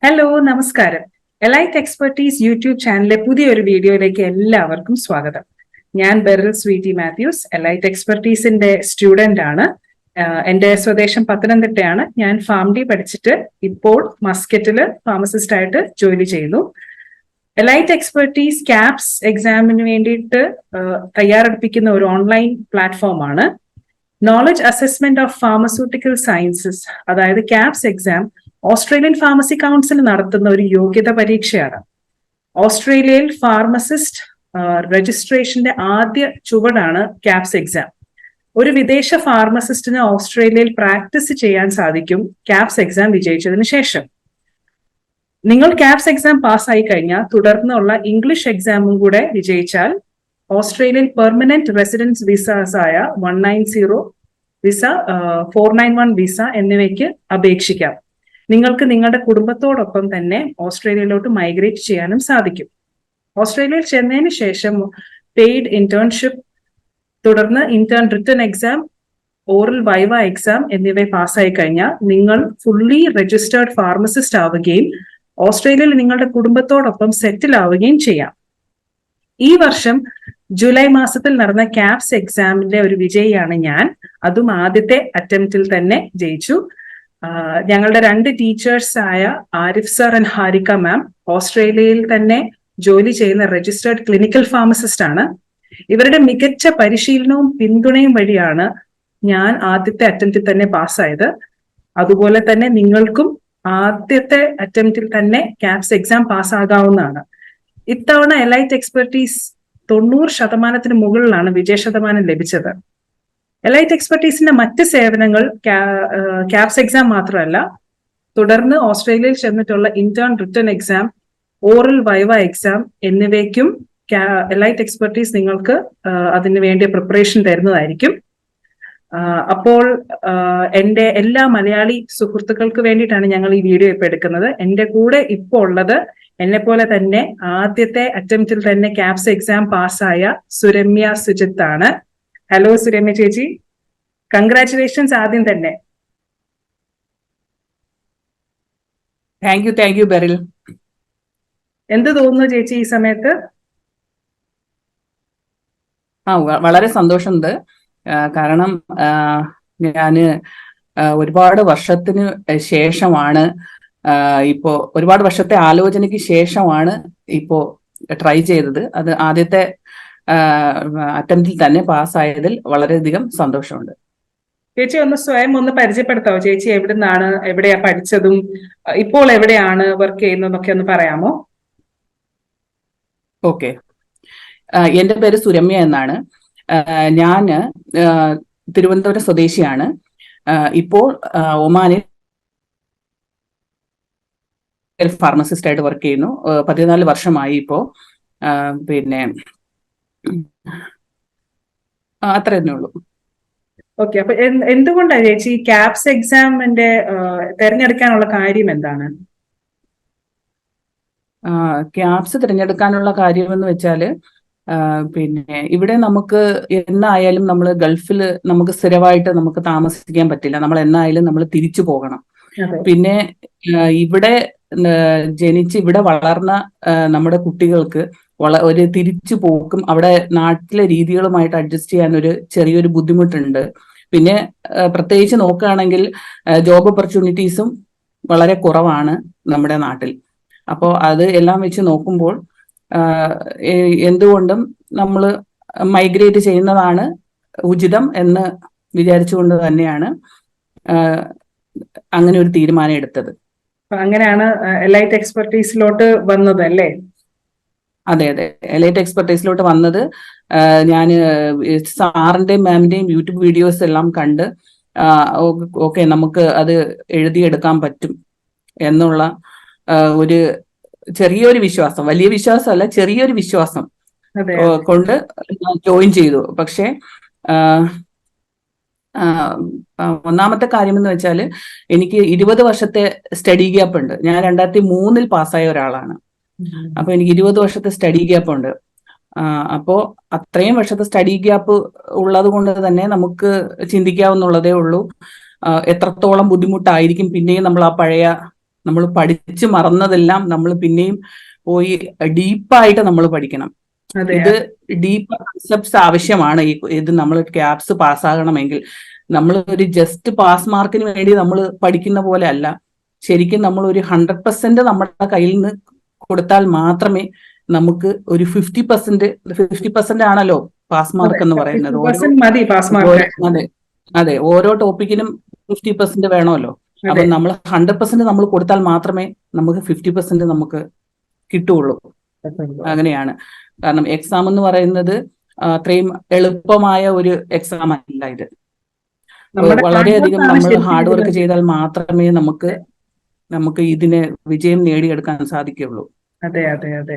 Hello, നമസ്കാരം. Elite expertise YouTube ചാനലിലെ പുതിയൊരു വീഡിയോയിലേക്ക് എല്ലാവർക്കും സ്വാഗതം. ഞാൻ ബെറിൽ സ്വീറ്റി മാത്യൂസ്, എലൈറ്റ് എക്സ്പെർട്ടീസിന്റെ സ്റ്റുഡന്റ് ആണ്. എന്റെ സ്വദേശം പത്തനംതിട്ടയാണ്. ഞാൻ ഫാംഡി പഠിച്ചിട്ട് ഇപ്പോൾ മസ്കറ്റില് ഫാർമസിസ്റ്റ് ആയിട്ട് ജോലി ചെയ്യുന്നു. എലൈറ്റ് എക്സ്പെർട്ടീസ് ക്യാപ്സ് എക്സാമിന് വേണ്ടിയിട്ട് തയ്യാറെടുപ്പിക്കുന്ന ഒരു ഓൺലൈൻ പ്ലാറ്റ്ഫോമാണ്. Knowledge assessment of pharmaceutical sciences, അതായത് KAPS exam Australian pharmacy council നടത്തുന്ന ഒരു യോഗ്യത പരീക്ഷയാണ്. ഓസ്ട്രേലിയയിൽ ഫാർമസിസ്റ്റ് രജിസ്ട്രേഷന്റെ ആദ്യ ചുവടാണ് ക്യാപ്സ് എക്സാം. ഒരു വിദേശ ഫാർമസിസ്റ്റിന് ഓസ്ട്രേലിയയിൽ പ്രാക്ടീസ് ചെയ്യാൻ സാധിക്കും ക്യാപ്സ് എക്സാം വിജയിച്ചതിന് ശേഷം. നിങ്ങൾ ക്യാപ്സ് എക്സാം പാസ്സായി കഴിഞ്ഞാൽ തുടർന്നുള്ള ഇംഗ്ലീഷ് എക്സാമും കൂടെ വിജയിച്ചാൽ ഓസ്ട്രേലിയൻ പെർമനന്റ് റെസിഡൻസ് വിസാസ് ആയ 190 വിസ, 491 വിസ എന്നിവയ്ക്ക് അപേക്ഷിക്കാം. നിങ്ങൾക്ക് നിങ്ങളുടെ കുടുംബത്തോടൊപ്പം തന്നെ ഓസ്ട്രേലിയയിലോട്ട് മൈഗ്രേറ്റ് ചെയ്യാനും സാധിക്കും. ഓസ്ട്രേലിയയിൽ ചെന്നതിന് ശേഷം പെയ്ഡ് ഇന്റേൺഷിപ്പ്, തുടർന്ന് intern written exam, oral viva exam എന്നിവ പാസ്സായി കഴിഞ്ഞാൽ നിങ്ങൾ ഫുള്ളി രജിസ്റ്റേർഡ് ഫാർമസിസ്റ്റ് ആവുകയും ഓസ്ട്രേലിയയിൽ നിങ്ങളുടെ കുടുംബത്തോടൊപ്പം സെറ്റിൽ ആവുകയും ചെയ്യാം. ഈ വർഷം ജൂലൈ മാസത്തിൽ നടന്ന ക്യാപ്സ് എക്സാമിന്റെ ഒരു വിജയിയാണ് ഞാൻ. അതും ആദ്യത്തെ അറ്റംപ്റ്റിൽ തന്നെ ജയിച്ചു. ഞങ്ങളുടെ 2 ടീച്ചേഴ്സ് ആയ ആരിഫ് സർ ആൻഡ് ഹാരിക മാം ഓസ്ട്രേലിയയിൽ തന്നെ ജോലി ചെയ്യുന്ന രജിസ്റ്റേർഡ് ക്ലിനിക്കൽ ഫാർമസിസ്റ്റ് ആണ്. ഇവരുടെ മികച്ച പരിശീലനവും പിന്തുണയും വഴിയാണ് ഞാൻ ആദ്യത്തെ അറ്റംപ്റ്റിൽ തന്നെ പാസ്സായത്. അതുപോലെ തന്നെ നിങ്ങൾക്കും ആദ്യത്തെ അറ്റംപ്റ്റിൽ തന്നെ ക്യാപ്സ് എക്സാം പാസ്സാകാവുന്നതാണ്. ഇത്തവണ എലൈറ്റ് എക്സ്പെർട്ടീസ് 90% മുകളിലാണ് വിജയ ശതമാനം ലഭിച്ചത്. എലൈറ്റ് എക്സ്പെർട്ടീസിന്റെ മറ്റ് സേവനങ്ങൾ ക്യാപ്സ് എക്സാം മാത്രമല്ല, തുടർന്ന് ഓസ്ട്രേലിയയിൽ ചെന്നിട്ടുള്ള intern written exam, oral viva exam എന്നിവയ്ക്കും എലൈറ്റ് എക്സ്പെർട്ടീസ് നിങ്ങൾക്ക് അതിന് വേണ്ടിയ പ്രിപ്പറേഷൻ തരുന്നതായിരിക്കും. അപ്പോൾ എൻ്റെ എല്ലാ മലയാളി സുഹൃത്തുക്കൾക്ക് വേണ്ടിയിട്ടാണ് ഞങ്ങൾ ഈ വീഡിയോ ഇപ്പോൾ എടുക്കുന്നത്. എൻ്റെ കൂടെ ഇപ്പോൾ ഉള്ളത് എന്നെ പോലെ തന്നെ ആദ്യത്തെ അറ്റംപ്റ്റിൽ തന്നെ ക്യാപ്സ് എക്സാം പാസ്സായ സുരമ്യ സുജിത്ത് ആണ്. ഹലോ സുരമ്യ ചേച്ചി, കൺഗ്രാറ്റുലേഷൻസ് ആദ്യം തന്നെ. Thank you beryl. എന്ത് തോന്നുന്നു ചേച്ചി ഈ സമയത്ത്? വളരെ സന്തോഷമുണ്ട്. കാരണം ഞാന് ഒരുപാട് വർഷത്തിന് ശേഷമാണ്, ഇപ്പോ ഒരുപാട് വർഷത്തെ ആലോചനയ്ക്ക് ശേഷമാണ് ഇപ്പോ ട്രൈ ചെയ്തത്. അത് ആദ്യത്തെ അറ്റംപ്റ്റിൽ തന്നെ പാസ്സായതിൽ വളരെയധികം സന്തോഷമുണ്ട്. ചേച്ചി സ്വയം ഒന്ന് പരിചയപ്പെടുത്താവോ? ചേച്ചി എവിടെയാ പഠിച്ചതും ഇപ്പോൾ എവിടെയാണ് വർക്ക് ചെയ്യുന്നതൊക്കെ ഒന്ന് പറയാമോ? ഓക്കെ, എന്റെ പേര് സുരമ്യ എന്നാണ്. ഞാന് തിരുവനന്തപുരം സ്വദേശിയാണ്. ഇപ്പോൾ ഒമാനിൽ ഫാർമസിസ്റ്റ് ആയിട്ട് വർക്ക് ചെയ്യുന്നു. 14 വർഷമായി ഇപ്പോ. പിന്നെ അത്ര തന്നെ ഉള്ളൂ. ഓക്കെ, അപ്പൊ എന്തുകൊണ്ടാണ് ചേച്ചി ക്യാപ്സ് എക്സാമിന്റെ തിരഞ്ഞെടുക്കാനുള്ള കാര്യം എന്താണ്? ക്യാപ്സ് തിരഞ്ഞെടുക്കാനുള്ള കാര്യം എന്ന് വെച്ചാല്, പിന്നെ ഇവിടെ നമുക്ക് എന്നായാലും നമ്മൾ ഗൾഫിൽ നമുക്ക് സ്ഥിരമായിട്ട് നമുക്ക് താമസിക്കാൻ പറ്റില്ല. നമ്മൾ എന്നായാലും നമ്മൾ തിരിച്ചു പോകണം. പിന്നെ ഇവിടെ ജനിച്ച് ഇവിടെ വളർന്ന നമ്മുടെ കുട്ടികൾക്ക് ഒരു തിരിച്ചു പോക്കും അവിടെ നാട്ടിലെ രീതികളുമായിട്ട് അഡ്ജസ്റ്റ് ചെയ്യാൻ ചെറിയൊരു ബുദ്ധിമുട്ടുണ്ട്. പിന്നെ പ്രത്യേകിച്ച് നോക്കുകയാണെങ്കിൽ ജോബ് ഓപ്പർച്യൂണിറ്റീസും വളരെ കുറവാണ് നമ്മുടെ നാട്ടിൽ. അപ്പോൾ അത് എല്ലാം വെച്ച് നോക്കുമ്പോൾ എന്തുകൊണ്ടും നമ്മൾ മൈഗ്രേറ്റ് ചെയ്യുന്നതാണ് ഉചിതം എന്ന് വിചാരിച്ചുകൊണ്ട് തന്നെയാണ് അങ്ങനെ ഒരു തീരുമാനം എടുത്തത്. അങ്ങനെയാണ് എലൈറ്റ് എക്സ്പെർട്ടീസിലോട്ട് വന്നത് അല്ലേ? അതെ, എലൈറ്റ് എക്സ്പെർട്ടീസിലോട്ട് വന്നത് ഞാൻ സാറിന്റെയും മാമിന്റെയും യൂട്യൂബ് വീഡിയോസ് എല്ലാം കണ്ട് ഓക്കെ നമുക്ക് അത് എഴുതിയെടുക്കാൻ പറ്റും എന്നുള്ള ഒരു ചെറിയൊരു വിശ്വാസം, വലിയ വിശ്വാസമല്ല, ചെറിയൊരു വിശ്വാസം കൊണ്ട് ജോയിൻ ചെയ്തു. പക്ഷെ ഒന്നാമത്തെ കാര്യം എന്ന് വെച്ചാൽ എനിക്ക് 20 വർഷത്തെ സ്റ്റഡി ഗ്യാപ്പ് ഉണ്ട്. ഞാൻ 2003 പാസ്സായ ഒരാളാണ്. അപ്പൊ എനിക്ക് 20 വർഷത്തെ സ്റ്റഡി ഗ്യാപ്പ് ഉണ്ട്. അപ്പോ അത്രയും വർഷത്തെ സ്റ്റഡി ഗ്യാപ്പ് ഉള്ളത് കൊണ്ട് തന്നെ നമുക്ക് ചിന്തിക്കാവുന്നുള്ളതേ ഉള്ളൂ എത്രത്തോളം ബുദ്ധിമുട്ടായിരിക്കും പിന്നെയും നമ്മൾ ആ പഴയ നമ്മൾ പഠിച്ചു മറന്നതെല്ലാം നമ്മൾ പിന്നെയും പോയി ഡീപ്പായിട്ട് നമ്മൾ പഠിക്കണം. അതെ ഇത് ഡീപ്പ് കൺസെപ്റ്റ്സ് ആവശ്യമാണ്. ഇത് നമ്മൾ ക്യാപ്സ് പാസ്സാകണമെങ്കിൽ നമ്മൾ ഒരു ജസ്റ്റ് പാസ് മാർക്കിന് വേണ്ടി നമ്മൾ പഠിക്കുന്ന പോലെ അല്ല. ശരിക്കും നമ്മൾ ഒരു 100% നമ്മുടെ കയ്യിൽ നിന്ന് കൊടുത്താൽ മാത്രമേ നമുക്ക് ഒരു 50% ആണല്ലോ പാസ് മാർക്ക് എന്ന് പറയുന്നത്. അതെ, ഓരോ ടോപ്പിക്കിനും 50% വേണമല്ലോ. അപ്പൊ നമ്മൾ 100% നമ്മൾ കൊടുത്താൽ മാത്രമേ നമുക്ക് 50% നമുക്ക് കിട്ടുള്ളൂ. അങ്ങനെയാണ്. കാരണം എക്സാം എന്ന് പറയുന്നത് അത്രയും എളുപ്പമായ ഒരു എക്സാം അല്ല ഇത്. വളരെയധികം നമ്മൾ ഹാർഡ് വർക്ക് ചെയ്താൽ മാത്രമേ നമുക്ക് ഇതിനെ വിജയം നേടിയെടുക്കാൻ സാധിക്കുള്ളൂ. അതെ അതെ അതെ.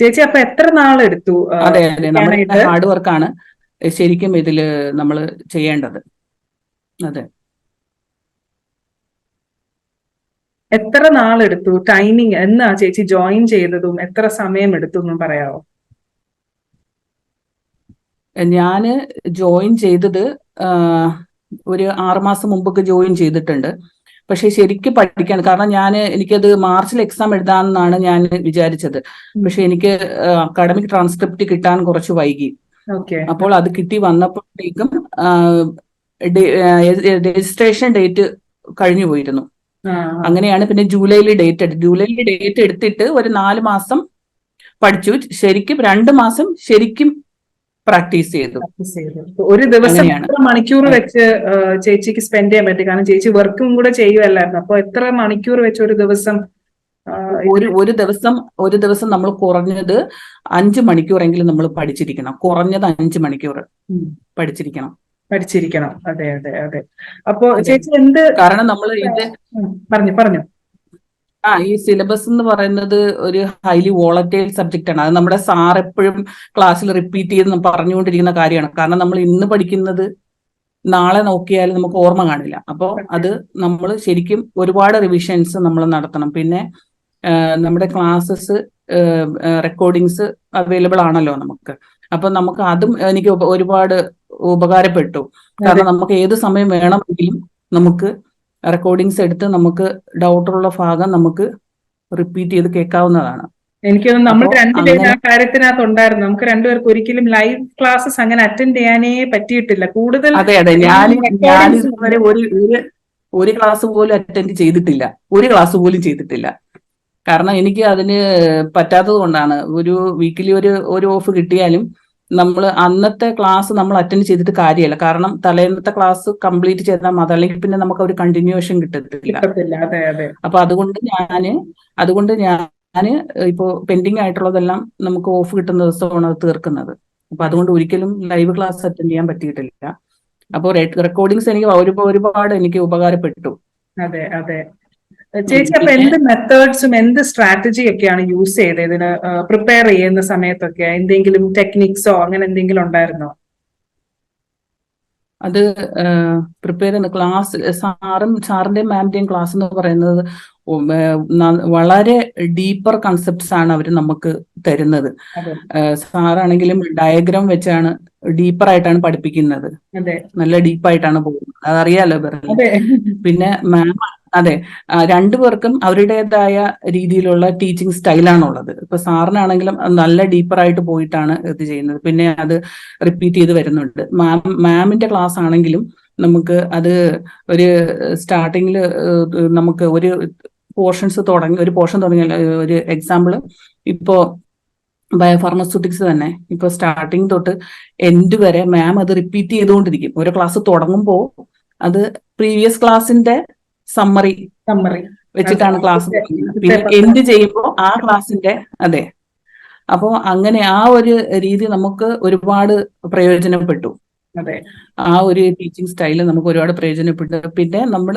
ചേച്ചി അപ്പൊ എത്ര നാളെടുത്തു? അതെ അതെ, നമ്മുടെ ഹാർഡ് വർക്കാണ് ശരിക്കും ഇതില് നമ്മൾ ചെയ്യേണ്ടത്. അതെ. എത്ര നാളെടുത്തു? ടൈമിങ് എന്നാ ചേച്ചി ജോയിൻ ചെയ്തതും എത്ര സമയം എടുത്തു എന്നും പറയാമോ? ഞാന് ജോയിൻ ചെയ്തത് ഒരു 6 മാസം മുമ്പൊക്കെ ജോയിൻ ചെയ്തിട്ടുണ്ട്. പക്ഷെ ശരിക്കും പഠിക്കാൻ, കാരണം എനിക്കത് മാർച്ചിൽ എക്സാം എഴുതാമെന്നാണ് ഞാൻ വിചാരിച്ചത്. പക്ഷെ എനിക്ക് അക്കാഡമിക് ട്രാൻസ്ക്രിപ്റ്റ് കിട്ടാൻ കുറച്ച് വൈകി. അപ്പോൾ അത് കിട്ടി വന്നപ്പോഴത്തേക്കും രജിസ്ട്രേഷൻ ഡേറ്റ് കഴിഞ്ഞു പോയിരുന്നു. അങ്ങനെയാണ് പിന്നെ ജൂലൈയിൽ ഡേറ്റ് എടുത്തിട്ട് ഒരു 4 മാസം പഠിച്ചു. ശരിക്കും 2 മാസം ശരിക്കും പ്രാക്ടീസ് ചെയ്തു. ഒരു ദിവസം എത്ര മണിക്കൂർ വെച്ച് ചേച്ചിക്ക് സ്പെൻഡ് ചെയ്യാൻ പറ്റി? കാരണം ചേച്ചി വർക്കും കൂടെ ചെയ്യുമല്ലായിരുന്നു. അപ്പൊ എത്ര മണിക്കൂർ വെച്ച് ഒരു ദിവസം? ഒരു ദിവസം നമ്മൾ കുറഞ്ഞത് 5 മണിക്കൂറെങ്കിലും നമ്മൾ പഠിച്ചിരിക്കണം. കുറഞ്ഞത് 5 മണിക്കൂർ പഠിച്ചിരിക്കണം. അതെ അതെ അതെ. അപ്പൊ ചേച്ചി എന്ത്, കാരണം നമ്മൾ ഇത് പറഞ്ഞു ഈ സിലബസ് എന്ന് പറയുന്നത് ഒരു ഹൈലി വോളറ്റൈൽ സബ്ജക്റ്റ് ആണ്. അത് നമ്മുടെ സാർ എപ്പോഴും ക്ലാസ്സിൽ റിപ്പീറ്റ് ചെയ്ത് പറഞ്ഞുകൊണ്ടിരിക്കുന്ന കാര്യമാണ്. കാരണം നമ്മൾ ഇന്ന് പഠിക്കുന്നത് നാളെ നോക്കിയാൽ നമുക്ക് ഓർമ്മ കാണില്ല. അപ്പോൾ അത് നമ്മൾ ശരിക്കും ഒരുപാട് റിവിഷൻസ് നമ്മൾ നടത്തണം. പിന്നെ നമ്മുടെ ക്ലാസ്സസ് റെക്കോർഡിങ്സ് അവൈലബിൾ ആണല്ലോ നമുക്ക്. അപ്പൊ നമുക്ക് അതും എനിക്ക് ഒരുപാട് ഉപകാരപ്പെട്ടു. കാരണം നമുക്ക് ഏത് സമയം വേണമെങ്കിലും നമുക്ക് റെക്കോർഡിങ്സ് എടുത്ത് നമുക്ക് ഡൗട്ടുള്ള ഭാഗം നമുക്ക് റിപ്പീറ്റ് ചെയ്ത് കേൾക്കാവുന്നതാണ്. എനിക്ക് നമ്മൾ രണ്ടുപേരും ആ കാര്യത്തിനകത്ത് ഉണ്ടായിരുന്നു. നമുക്ക് രണ്ടുപേർക്ക് ഒരിക്കലും ലൈവ് ക്ലാസ്സസ് അങ്ങനെ അറ്റൻഡ് ചെയ്യാനേ പറ്റിയിട്ടില്ല. കൂടുതൽ അതെ ഞാൻ ഇതുവരെ ഒരു ക്ലാസ് പോലും അറ്റൻഡ് ചെയ്തിട്ടില്ല. ഒരു ക്ലാസ് പോലും ചെയ്തിട്ടില്ല. കാരണം എനിക്ക് അതിന് പറ്റാത്തത് കൊണ്ടാണ്. ഒരു വീക്കിലി ഒരു ഓഫ് കിട്ടിയാലും നമ്മൾ അന്നത്തെ ക്ലാസ് നമ്മൾ അറ്റൻഡ് ചെയ്തിട്ട് കാര്യമല്ല. കാരണം തലേന്നത്തെ ക്ലാസ് കംപ്ലീറ്റ് ചെയ്താൽ മതി, അല്ലെങ്കിൽ പിന്നെ നമുക്ക് ഒരു കണ്ടിന്യൂഷൻ കിട്ടത്തില്ല. അപ്പൊ അതുകൊണ്ട് ഞാൻ ഇപ്പോ പെൻഡിങ് ആയിട്ടുള്ളതെല്ലാം നമുക്ക് ഓഫ് കിട്ടുന്ന ദിവസമാണ് അത് തീർക്കുന്നത്. അപ്പൊ അതുകൊണ്ട് ഒരിക്കലും ലൈവ് ക്ലാസ് അറ്റൻഡ് ചെയ്യാൻ പറ്റിയിട്ടില്ല. അപ്പോൾ റെക്കോർഡിങ്സ് എനിക്ക് ഒരുപാട് എനിക്ക് ഉപകാരപ്പെട്ടു. അതെ അതെ. ചേച്ചി അപ്പൊ എന്ത് മെത്തേഡ്സും എന്ത് സ്ട്രാറ്റജി ഒക്കെയാണ് യൂസ് ചെയ്തത് ഇതിന് പ്രിപ്പയർ ചെയ്യുന്ന സമയത്തൊക്കെ? എന്തെങ്കിലും ടെക്നിക്സോ അങ്ങനെ എന്തെങ്കിലും ഉണ്ടായിരുന്നോ? അത് പ്രിപ്പയർ ചെയ്യുന്ന ക്ലാസ് സാറിന്റെയും മാമിന്റെയും ക്ലാസ് എന്ന് പറയുന്നത് വളരെ ഡീപ്പർ കൺസെപ്റ്റ്സ് ആണ് അവർ നമുക്ക് തരുന്നത്. സാറാണെങ്കിലും ഡയഗ്രാം വെച്ചാണ് ഡീപ്പറായിട്ടാണ് പഠിപ്പിക്കുന്നത്. നല്ല ഡീപ്പായിട്ടാണ് പോകുന്നത്, അതറിയാലോ. പിന്നെ മാം രണ്ടുപേർക്കും അവരുടേതായ രീതിയിലുള്ള ടീച്ചിങ് സ്റ്റൈലാണുള്ളത്. ഇപ്പൊ സാറിനാണെങ്കിലും നല്ല ഡീപ്പറായിട്ട് പോയിട്ടാണ് ഇത് ചെയ്യുന്നത്. പിന്നെ അത് റിപ്പീറ്റ് ചെയ്ത് വരുന്നുണ്ട്. മാമിന്റെ ക്ലാസ് ആണെങ്കിലും നമുക്ക് അത് ഒരു സ്റ്റാർട്ടിങ്ങിൽ നമുക്ക് ഒരു പോർഷൻ തുടങ്ങിയാൽ ഒരു എക്സാമ്പിൾ ഇപ്പോ ബയോഫാർമസ്യൂട്ടിക്സ് തന്നെ ഇപ്പൊ സ്റ്റാർട്ടിങ് തൊട്ട് എൻഡ് വരെ മാം അത് റിപ്പീറ്റ് ചെയ്തുകൊണ്ടിരിക്കും. ഒരു ക്ലാസ് തുടങ്ങുമ്പോൾ അത് പ്രീവിയസ് ക്ലാസിന്റെ സമ്മറി വെച്ചിട്ടാണ് ക്ലാസ്, പിന്നെ എൻഡ് ചെയ്യുമ്പോൾ ആ ക്ലാസിന്റെ അപ്പോ അങ്ങനെ ആ ഒരു രീതി നമുക്ക് ഒരുപാട് പ്രയോജനപ്പെട്ടു. ആ ഒരു ടീച്ചിങ് സ്റ്റൈല് നമുക്ക് ഒരുപാട് പ്രയോജനപ്പെട്ടു. പിന്നെ നമ്മൾ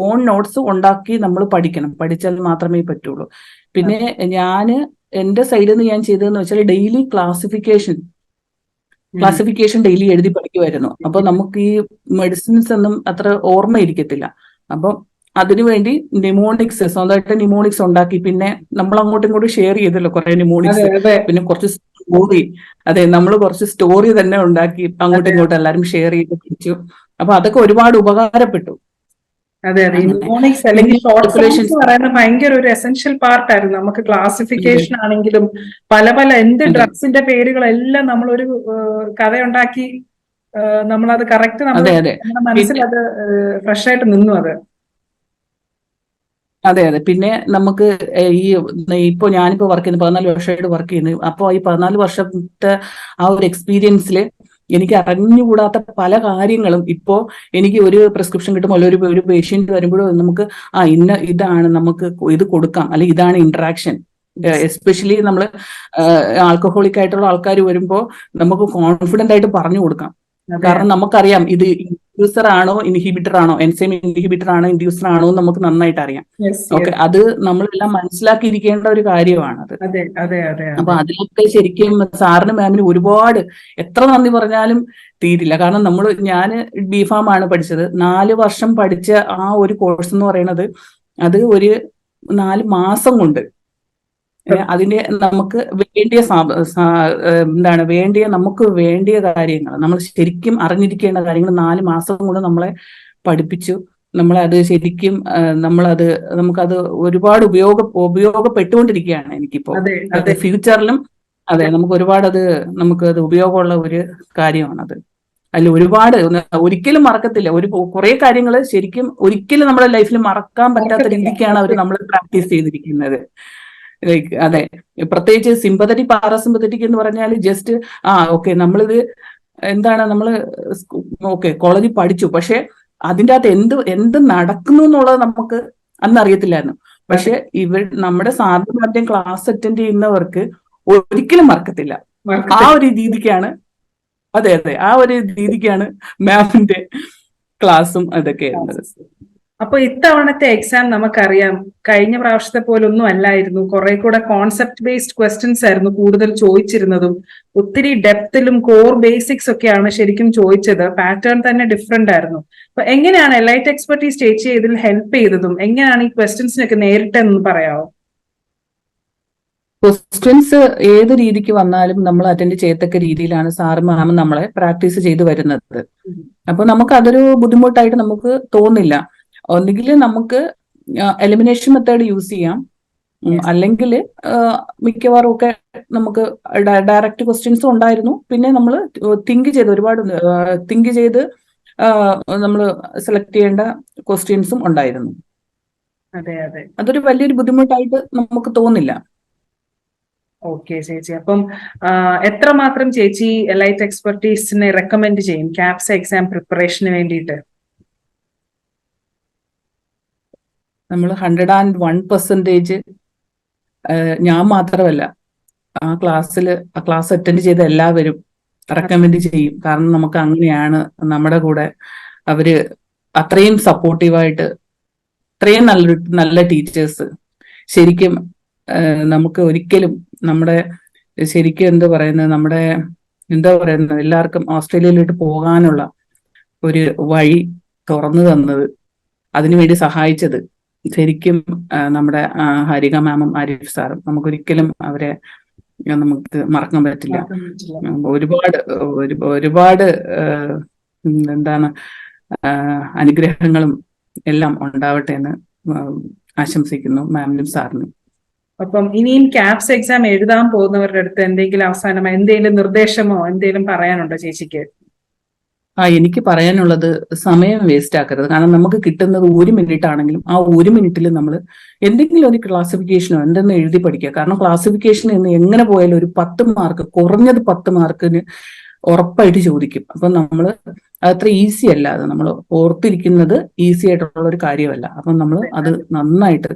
ഓൺ നോട്ട്സ് ഉണ്ടാക്കി നമ്മൾ പഠിച്ചാൽ മാത്രമേ പറ്റുള്ളൂ. പിന്നെ എന്റെ സൈഡിൽ നിന്ന് ഞാൻ ചെയ്തതെന്ന് വെച്ചാൽ ഡെയിലി ക്ലാസിഫിക്കേഷൻ ഡെയിലി എഴുതി പഠിക്കുമായിരുന്നു. അപ്പൊ നമുക്ക് ഈ മെഡിസിൻസ് ഒന്നും അത്ര ഓർമ്മയിരിക്കത്തില്ല. അപ്പൊ അതിനുവേണ്ടി നിമോണിക്സ് സ്വന്തമായിട്ട് നിമോണിക്സ് ഉണ്ടാക്കി, പിന്നെ നമ്മൾ അങ്ങോട്ടും ഇങ്ങോട്ടും ഷെയർ ചെയ്തല്ലോ കുറെ നിമോണിക്സ്. പിന്നെ കുറച്ച് സ്റ്റോറി, നമ്മൾ കുറച്ച് സ്റ്റോറി തന്നെ ഉണ്ടാക്കി അങ്ങോട്ടും ഇങ്ങോട്ടും എല്ലാവരും ഷെയർ ചെയ്ത് പഠിച്ചു. അപ്പൊ അതൊക്കെ ഒരുപാട് ഉപകാരപ്പെട്ടു. അതെ അതെ, ഈ അങ്ങനെ ന്യൂമോണിക്സ് അല്ലെങ്കിൽ പിന്നെ ഷോർട്ട് ഫോംസ് കാൽക്കുലേഷൻസ്. പറയുന്ന ഭയങ്കര ഒരു എസെൻഷ്യൽ പാർട്ടായിരുന്നു. നമുക്ക് ക്ലാസിഫിക്കേഷൻ ആണെങ്കിലും പല പല എന്ത് അതെ ഡ്രഗ്സിന്റെ പേരുകളെല്ലാം നമ്മളൊരു കഥയുണ്ടാക്കി നമ്മളത് കറക്റ്റ് നമ്മൾ അതെ അതെ നമ്മുടെ മനസ്സിൽ പിന്നെ അത് ഫ്രഷ് ആയിട്ട് നിന്നു അത്. അതെ അതെ പിന്നെ നമുക്ക് ഈ ഇപ്പൊ ഞാനിപ്പോ വർക്ക് ചെയ്യുന്നത് 14 വർഷമായിട്ട് വർക്ക് ചെയ്യുന്നത്. അപ്പോൾ ഈ 14 വർഷത്തെ ആ ഒരു എക്സ്പീരിയൻസിൽ എനിക്ക് അറിഞ്ഞുകൂടാത്ത പല കാര്യങ്ങളും ഇപ്പോ എനിക്ക് ഒരു പ്രിസ്ക്രിപ്ഷൻ കിട്ടുമ്പോൾ അല്ലെങ്കിൽ ഒരു പേഷ്യന്റ് വരുമ്പോഴും നമുക്ക് ഇതാണ് നമുക്ക് ഇത് കൊടുക്കാം, അല്ലെങ്കിൽ ഇതാണ് ഇന്ററാക്ഷൻ. എസ്പെഷ്യലി നമ്മൾ ആൽക്കഹോളിക് ആയിട്ടുള്ള ആൾക്കാർ വരുമ്പോൾ നമുക്ക് കോൺഫിഡന്റ് ആയിട്ട് പറഞ്ഞു കൊടുക്കാം. അതെ കാരണം നമുക്കറിയാം ഇത് ഇൻഡ്യൂസർ ആണോ ഇൻഹിബിറ്റർ ആണോ, എൻസൈം ഇൻഹിബിറ്റർ ആണോ ഇൻഡ്യൂസർ ആണോ എന്ന് നമുക്ക് നന്നായിട്ട് അറിയാം. യെസ് ഓക്കെ, യെസ്, അത് നമ്മളെല്ലാം മനസ്സിലാക്കിയിരിക്കേണ്ട ഒരു കാര്യമാണത്. അതെ അതെ അതെ അപ്പൊ അതെ. അതിലൊക്കെ ശരിക്കും സാറിന് മാമിന് ഒരുപാട് എത്ര നന്ദി പറഞ്ഞാലും തീരില്ല. കാരണം ഞാന് ബിഫാം ആണ് പഠിച്ചത്. 4 വർഷം പഠിച്ച ആ ഒരു കോഴ്സ് എന്ന് പറയുന്നത് അത് ഒരു 4 മാസം കൊണ്ട് അതിന്റെ നമുക്ക് വേണ്ടിയ നമുക്ക് വേണ്ടിയ കാര്യങ്ങൾ, നമ്മൾ ശരിക്കും അറിഞ്ഞിരിക്കേണ്ട കാര്യങ്ങൾ 4 മാസം കൊണ്ട് നമ്മളെ പഠിപ്പിച്ചു. നമ്മളത് ശരിക്കും നമുക്കത് ഒരുപാട് ഉപയോഗപ്പെട്ടുകൊണ്ടിരിക്കുകയാണ് എനിക്കിപ്പോ. അതെ അത് അതെ ഫ്യൂച്ചറിലും അതെ നമുക്ക് ഒരുപാട് നമുക്കത് ഉപയോഗമുള്ള ഒരു കാര്യമാണത്. അതിൽ ഒരുപാട് ഒരിക്കലും മറക്കത്തില്ല. കുറെ കാര്യങ്ങൾ ശരിക്കും ഒരിക്കലും നമ്മുടെ ലൈഫിൽ മറക്കാൻ പറ്റാത്ത മറക്കത്തില്ല. രീതിക്കാണ് അവർ അതെ നമ്മൾ പ്രാക്ടീസ് ചെയ്തിരിക്കുന്നത്. അതെ, പ്രത്യേകിച്ച് സിമ്പതറ്റിക് പാരാസിമ്പതറ്റിക് എന്ന് പറഞ്ഞാൽ ജസ്റ്റ് ഓക്കെ നമ്മളിത് എന്താണ് ഓക്കെ കോളേജിൽ പഠിച്ചു, പക്ഷെ അതിൻ്റെ അകത്ത് എന്ത് നടക്കുന്നു എന്നുള്ളത് നമുക്ക് അന്ന് അറിയത്തില്ലായിരുന്നു. പക്ഷെ നമ്മുടെ സാറിന്റെ ക്ലാസ് അറ്റൻഡ് ചെയ്യുന്നവർക്ക് ഒരിക്കലും മറക്കത്തില്ല. ആ മറക്കത്തില്ല. ഒരു രീതിക്കാണ് അതെ അതെ ആ ഒരു രീതിക്കാണ് മാമിന്റെ ക്ലാസ്സും അതൊക്കെ ഇരുന്നത്. അപ്പൊ ഇത്തവണത്തെ എക്സാം നമുക്കറിയാം കഴിഞ്ഞ പ്രാവശ്യത്തെ പോലെ ഒന്നും അല്ലായിരുന്നു. കുറെ കൂടെ കോൺസെപ്റ്റ് ബേസ്ഡ് ക്വസ്റ്റ്യൻസ് ആയിരുന്നു കൂടുതൽ ചോദിച്ചിരുന്നതും. ഒത്തിരി ഡെപ്തിലും കോർ ബേസിക്സ് ഒക്കെയാണ് ശരിക്കും ചോദിച്ചത്. പാറ്റേൺ തന്നെ ഡിഫറെന്റ് ആയിരുന്നു. അപ്പൊ എങ്ങനെയാണ് എലൈറ്റ് എക്സ്പെർട്ടീസ് ചേച്ചി ഇതിൽ ഹെൽപ്പ് ചെയ്തതും എങ്ങനെയാണ് ഈ ക്വസ്റ്റ്യൻസിനൊക്കെ നേരിട്ടെന്ന് പറയാമോ? ക്വസ്റ്റ്യൻസ് ഏത് രീതിക്ക് വന്നാലും നമ്മൾ അറ്റൻഡ് ചെയ്യത്തക്ക രീതിയിലാണ് സാറും മാമും നമ്മളെ പ്രാക്ടീസ് ചെയ്ത് വരുന്നത്. അപ്പൊ നമുക്ക് അതൊരു ബുദ്ധിമുട്ടായിട്ട് നമുക്ക് തോന്നില്ല. ഒന്നുകിൽ നമുക്ക് എലിമിനേഷൻ മെത്തേഡ് യൂസ് ചെയ്യാം, അല്ലെങ്കിൽ മിക്കവാറും ഒക്കെ നമുക്ക് ഡയറക്റ്റ് ക്വസ്റ്റ്യൻസും ഉണ്ടായിരുന്നു. പിന്നെ നമ്മൾ ഒരുപാട് തിങ്ക് ചെയ്ത് നമ്മൾ സെലക്ട് ചെയ്യേണ്ട ക്വസ്റ്റ്യൻസും ഉണ്ടായിരുന്നു. അതെ അതെ, അതൊരു വലിയൊരു ബുദ്ധിമുട്ടായിട്ട് നമുക്ക് തോന്നില്ല. ഓക്കെ ചേച്ചി. അപ്പം എത്രമാത്രം ചേച്ചി എലൈറ്റ് എക്സ്പെർട്ടീസിനെ റെക്കമെൻഡ് ചെയ്യും ക്യാപ്സ് എക്സാം പ്രിപ്പറേഷന് വേണ്ടിയിട്ട്? നമ്മൾ 101% ഞാൻ മാത്രമല്ല ആ ക്ലാസ് അറ്റൻഡ് ചെയ്ത എല്ലാവരും റെക്കമെൻഡ് ചെയ്യും. കാരണം നമുക്ക് അങ്ങനെയാണ് നമ്മുടെ കൂടെ അവര് അത്രയും സപ്പോർട്ടീവായിട്ട്, അത്രയും നല്ല ടീച്ചേഴ്സ്. ശരിക്കും നമുക്ക് ഒരിക്കലും ശരിക്കും എന്താ പറയുന്നത് എല്ലാവർക്കും ഓസ്ട്രേലിയയിലോട്ട് പോകാനുള്ള ഒരു വഴി തുറന്നു തന്നത്, അതിനുവേണ്ടി സഹായിച്ചത് ശരിക്കും നമ്മുടെ ഹരിക മാമും ആരിഫ് സാറും. നമുക്കൊരിക്കലും അവരെ നമുക്ക് മറക്കാൻ പറ്റില്ല. ഒരുപാട് എന്താണ് അനുഗ്രഹങ്ങളും എല്ലാം ഉണ്ടാവട്ടെ എന്ന് ആശംസിക്കുന്നു മാമിനും സാറിനും. അപ്പം ഇനിയും ക്യാപ്സ് എക്സാം എഴുതാൻ പോകുന്നവരുടെ അടുത്ത് എന്തെങ്കിലും അവസാനമായി എന്തെങ്കിലും നിർദ്ദേശമോ എന്തെങ്കിലും പറയാനുണ്ടോ ചേച്ചിക്ക്? എനിക്ക് പറയാനുള്ളത് സമയം വേസ്റ്റ് ആക്കരുത്. കാരണം നമുക്ക് കിട്ടുന്നത് 1 മിനിറ്റ് ആണെങ്കിലും ആ 1 മിനിറ്റിൽ നമ്മൾ എന്തെങ്കിലും ഒരു ക്ലാസിഫിക്കേഷനോ എന്തെന്ന് എഴുതി പഠിക്കുക. കാരണം ക്ലാസിഫിക്കേഷൻ എന്ന് എങ്ങനെ പോയാലും ഒരു 10 മാർക്ക്, കുറഞ്ഞത് 10 മാർക്കിന് ഉറപ്പായിട്ട് ചോദിക്കും. അപ്പൊ നമ്മൾ അത്ര ഈസി അല്ല. അത് നമ്മൾ ഓർത്തിരിക്കുന്നത് ഈസി ആയിട്ടുള്ള ഒരു കാര്യമല്ല. അപ്പൊ നമ്മൾ അത് നന്നായിട്ട്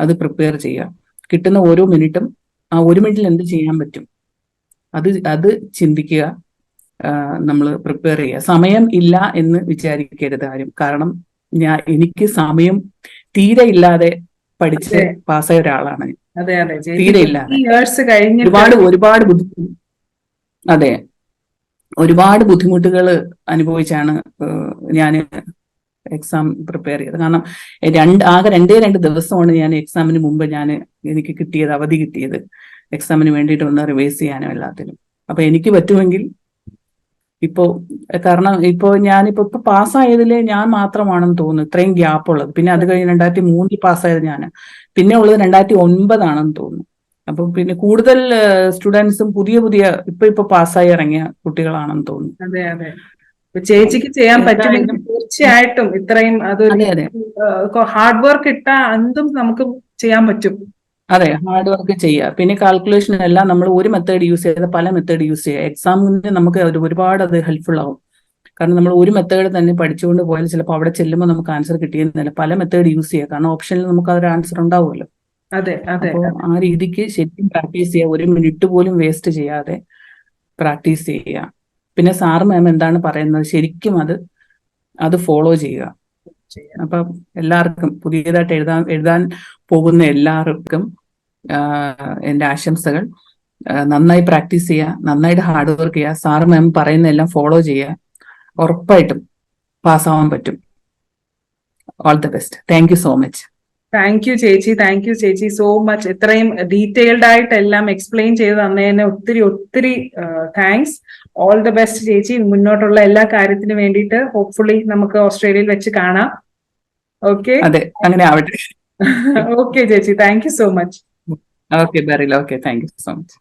അത് പ്രിപ്പയർ ചെയ്യുക. കിട്ടുന്ന ഓരോ മിനിറ്റും ആ 1 മിനിറ്റിൽ എന്ത് ചെയ്യാൻ പറ്റും അത് ചിന്തിക്കുക. നമ്മൾ പ്രിപ്പയർ ചെയ്യുക. സമയം ഇല്ല എന്ന് വിചാരിക്കരുത് ആരും. കാരണം എനിക്ക് സമയം തീരെ ഇല്ലാതെ പഠിച്ച് പാസ്സായ ഒരാളാണ്. അതെ അതെ, തീരെ ഇല്ലാതെ ഒരുപാട് അതെ ഒരുപാട് ബുദ്ധിമുട്ടുകൾ അനുഭവിച്ചാണ് ഞാൻ എക്സാം പ്രിപ്പയർ ചെയ്തത്. കാരണം ആകെ 2 ദിവസമാണ് ഞാൻ എക്സാമിന് മുമ്പ് എനിക്ക് അവധി കിട്ടിയത് എക്സാമിന് വേണ്ടിയിട്ട് ഒന്ന് റിവൈസ് ചെയ്യാനും എല്ലാത്തിനും. അപ്പൊ എനിക്ക് പറ്റുമെങ്കിൽ ഇപ്പോ കാരണം ഇപ്പൊ പാസ്സായതില് ഞാൻ മാത്രമാണെന്ന് തോന്നുന്നു ഇത്രയും ഗ്യാപ്പ് ഉള്ളത്. പിന്നെ അത് കഴിഞ്ഞ് 2003 പാസ്സായത് ഞാൻ, പിന്നെ ഉള്ളത് 2009 തോന്നുന്നു. അപ്പൊ പിന്നെ കൂടുതൽ സ്റ്റുഡൻസും പുതിയ ഇപ്പൊ പാസ്സായി ഇറങ്ങിയ കുട്ടികളാണെന്ന് തോന്നുന്നു. അതെ അതെ. ചേച്ചിക്ക് ചെയ്യാൻ പറ്റുമെങ്കിൽ തീർച്ചയായിട്ടും ഇത്രയും അതൊരു ഹാർഡ് വർക്ക് ഇട്ടാ എന്തും നമുക്ക് ചെയ്യാൻ പറ്റും. അതെ, ഹാർഡ് വർക്ക് ചെയ്യുക. പിന്നെ കാൽക്കുലേഷൻ എല്ലാം നമ്മൾ ഒരു മെത്തേഡ് യൂസ് ചെയ്ത് പല മെത്തേഡ് യൂസ് ചെയ്യുക. എക്സാമിന് നമുക്ക് ഒരുപാട് അത് ഹെൽപ്ഫുൾ ആവും. കാരണം നമ്മൾ ഒരു മെത്തേഡ് തന്നെ പഠിച്ചുകൊണ്ട് പോയാൽ ചിലപ്പോൾ അവിടെ ചെല്ലുമ്പോൾ നമുക്ക് ആൻസർ കിട്ടിയെന്നില്ല. പല മെത്തേഡ് യൂസ് ചെയ്യുക, കാരണം ഓപ്ഷനിൽ നമുക്ക് അതൊരു ആൻസർ ഉണ്ടാവുമല്ലോ. അതെ അതെ. അപ്പോൾ ആ രീതിക്ക് ശരിക്കും പ്രാക്ടീസ് ചെയ്യുക, ഒരു മിനിറ്റ് പോലും വേസ്റ്റ് ചെയ്യാതെ പ്രാക്ടീസ് ചെയ്യുക. പിന്നെ സാറ് മാം എന്താണ് പറയുന്നത് ശരിക്കും അത് ഫോളോ ചെയ്യുക. അപ്പം എല്ലാവർക്കും പുതിയതായിട്ട് എഴുതാൻ പോകുന്ന എല്ലാവർക്കും എൻ്റെ ആശംസകൾ. നന്നായി പ്രാക്ടീസ് ചെയ്യുക, നന്നായിട്ട് ഹാർഡ് വർക്ക് ചെയ്യുക, സാറ് മാം പറയുന്ന എല്ലാം ഫോളോ ചെയ്യുക. ഉറപ്പായിട്ടും പാസ്സാവാൻ പറ്റും. All the best. Thank you so much. Thank you ചേച്ചി സോ മച്ച്. ഇത്രയും ഡീറ്റെയിൽഡ് ആയിട്ട് എല്ലാം എക്സ്പ്ലെയിൻ ചെയ്ത് തന്നതിന് ഒത്തിരി താങ്ക്സ്. ഓൾ ദി ബെസ്റ്റ് ചേച്ചി, മുന്നോട്ടുള്ള എല്ലാ കാര്യത്തിനും വേണ്ടിയിട്ട്. ഹോപ്പ്ഫുള്ളി നമുക്ക് ഓസ്ട്രേലിയയിൽ വെച്ച് കാണാം. ഓക്കെ, അതെ, അങ്ങനെ ആവട്ടെ. ഓക്കെ ചേച്ചി, thank you so much. Okay beryl, okay, thank you so much.